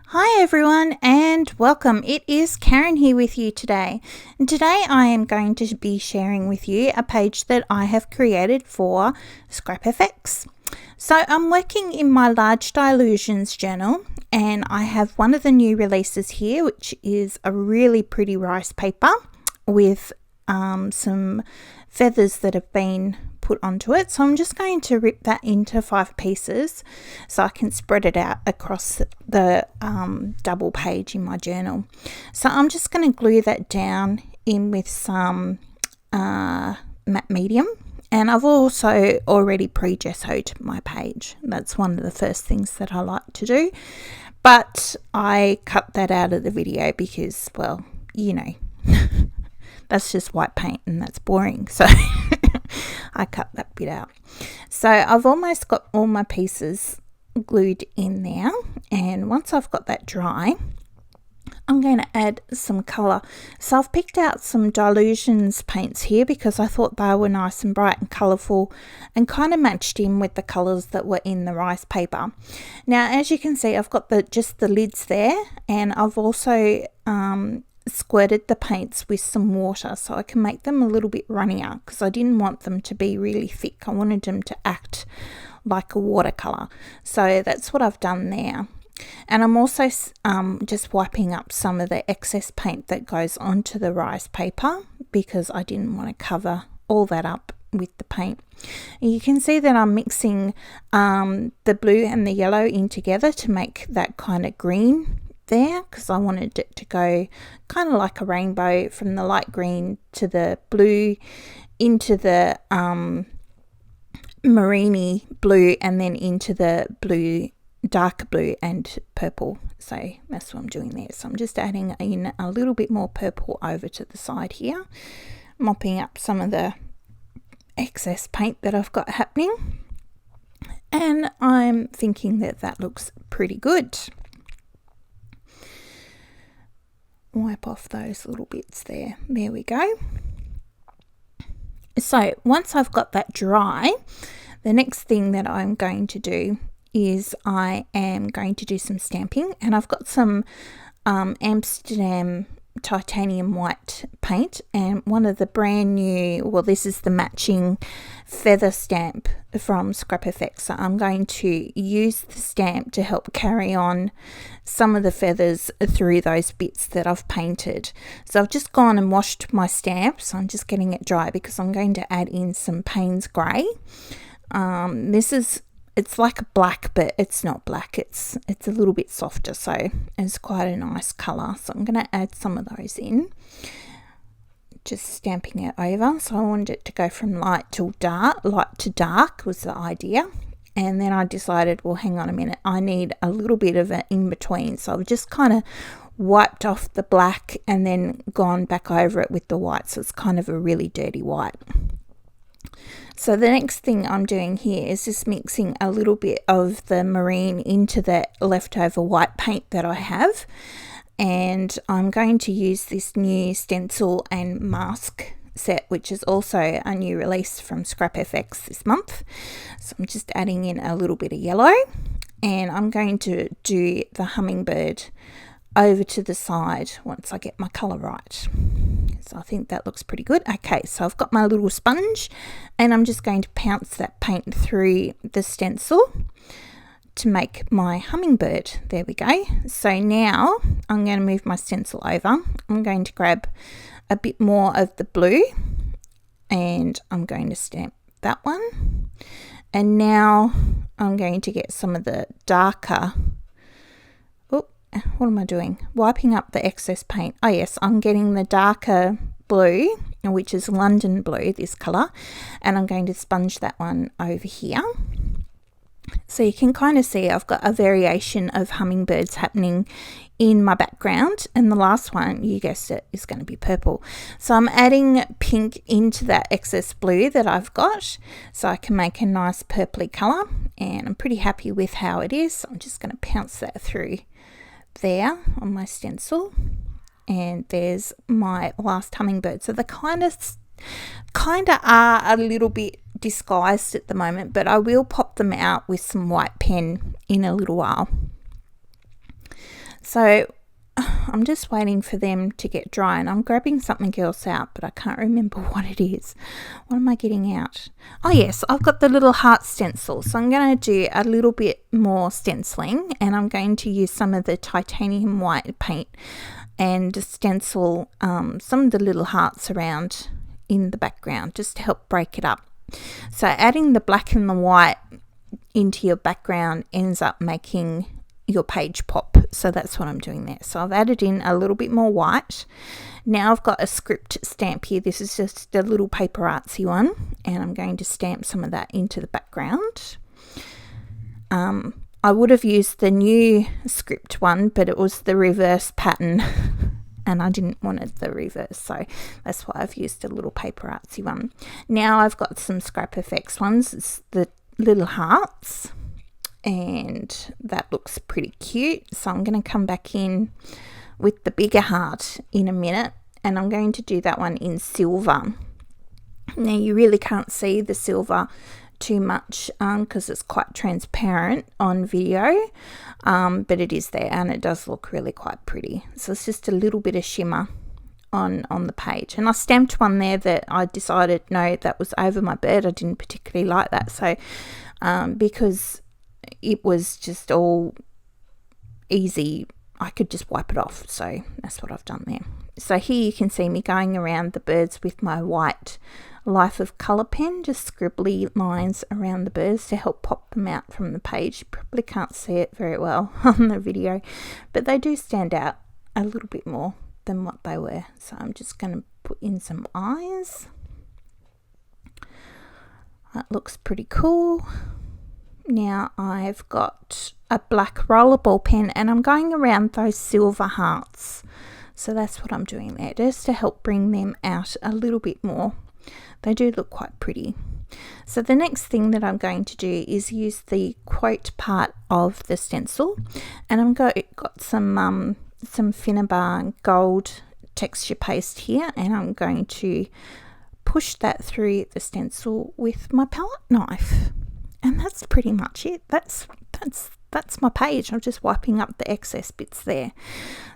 Hi everyone and welcome. It is Karen here with you today. And today I am going to be sharing with you a page that I have created for ScrapFX. So I'm working in my Large Dilutions journal and I have one of the new releases here, which is a really pretty rice paper with some feathers that have been put onto it. So I'm just going to rip that into 5 pieces so I can spread it out across the double page in my journal. So I'm just going to glue that down in with some matte medium, and I've also already pre-gessoed my page. That's one of the first things that I like to do, but I cut that out of the video because, well, you know, that's just white paint and that's boring, so I cut that bit out. So I've almost got all my pieces glued in now, and once I've got that dry, I'm going to add some colour. So I've picked out some Dilutions paints here because I thought they were nice and bright and colourful and kind of matched in with the colours that were in the rice paper. Now, as you can see, I've got just the lids there, and I've also squirted the paints with some water so I can make them a little bit runnier because I didn't want them to be really thick. I wanted them to act like a watercolour. So that's what I've done there. And I'm also just wiping up some of the excess paint that goes onto the rice paper because I didn't want to cover all that up with the paint. And you can see that I'm mixing the blue and the yellow in together to make that kind of green there, because I wanted it to go kind of like a rainbow from the light green to the blue into the marini blue and then into the blue, dark blue and purple. So that's what I'm doing there. So I'm just adding in a little bit more purple over to the side here, mopping up some of the excess paint that I've got happening, and I'm thinking that that looks pretty good. Wipe off those little bits there. There we go. So once I've got that dry, the next thing that I'm going to do is I am going to do some stamping, and I've got some Amsterdam titanium white paint and one of the brand new, well, this is the matching feather stamp from ScrapFX. So I'm going to use the stamp to help carry on some of the feathers through those bits that I've painted. So I've just gone and washed my stamp, so I'm just getting it dry because I'm going to add in some Payne's grey. It's like a black, but it's not black. It's a little bit softer, so it's quite a nice colour. So I'm going to add some of those in, just stamping it over. So I wanted it to go from light to dark was the idea. And then I decided, well, hang on a minute, I need a little bit of an in-between. So I've just kind of wiped off the black and then gone back over it with the white. So it's kind of a really dirty white. So the next thing I'm doing here is just mixing a little bit of the marine into the leftover white paint that I have. And I'm going to use this new stencil and mask set, which is also a new release from ScrapFX this month. So I'm just adding in a little bit of yellow, and I'm going to do the hummingbird over to the side once I get my colour right. So I think that looks pretty good. Okay, so I've got my little sponge and I'm just going to pounce that paint through the stencil to make my hummingbird. There we go. So now I'm going to move my stencil over. I'm going to grab a bit more of the blue and I'm going to stamp that one. And now I'm going to get some of the darker, what am I doing? Wiping up the excess paint. Oh yes, I'm getting the darker blue, which is London blue, this colour, and I'm going to sponge that one over here. So you can kind of see I've got a variation of hummingbirds happening in my background, and the last one, you guessed it, is going to be purple. So I'm adding pink into that excess blue that I've got so I can make a nice purpley colour, and I'm pretty happy with how it is. So I'm just going to pounce that through there on my stencil, and there's my last hummingbird. So they kind of are a little bit disguised at the moment, but I will pop them out with some white pen in a little while. So I'm just waiting for them to get dry, and I'm grabbing something else out, but I can't remember what it is. What am I getting out? Oh yes, I've got the little heart stencil. So I'm going to do a little bit more stenciling, and I'm going to use some of the titanium white paint and stencil some of the little hearts around in the background just to help break it up. So adding the black and the white into your background ends up making your page pop. So that's what I'm doing there. So I've added in a little bit more white. Now I've got a script stamp here. This is just a little paper artsy one, and I'm going to stamp some of that into the background. I would have used the new script one, but it was the reverse pattern and I didn't want it the reverse, so that's why I've used a little paper artsy one. Now I've got some Scrap FX ones. It's the little hearts, and that looks pretty cute. So I'm going to come back in with the bigger heart in a minute, and I'm going to do that one in silver. Now you really can't see the silver too much because it's quite transparent on video, but it is there and it does look really quite pretty. So it's just a little bit of shimmer on the page, and I stamped one there that I decided no, that was over my bird. I didn't particularly like that, so because it was just all easy, I could just wipe it off. So that's what I've done there. So here you can see me going around the birds with my white Life of Colour pen, just scribbly lines around the birds to help pop them out from the page. You probably can't see it very well on the video, but they do stand out a little bit more than what they were. So I'm just going to put in some eyes. That looks pretty cool. Now I've got a black rollerball pen, and I'm going around those silver hearts. So that's what I'm doing there, just to help bring them out a little bit more. They do look quite pretty. So the next thing that I'm going to do is use the quote part of the stencil, and I've got some Finnabar gold texture paste here, and I'm going to push that through the stencil with my palette knife. And that's pretty much it. That's my page. I'm just wiping up the excess bits there.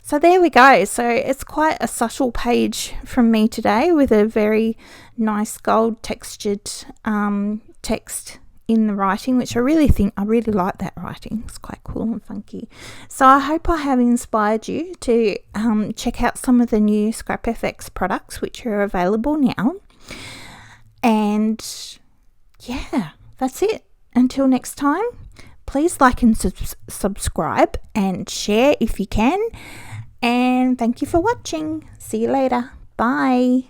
So there we go. So it's quite a subtle page from me today with a very nice gold textured text in the writing, which I really like that writing. It's quite cool and funky. So I hope I have inspired you to check out some of the new Scrap FX products which are available now. And yeah, that's it. Until next time, please like and subscribe and share if you can. And thank you for watching. See you later. Bye.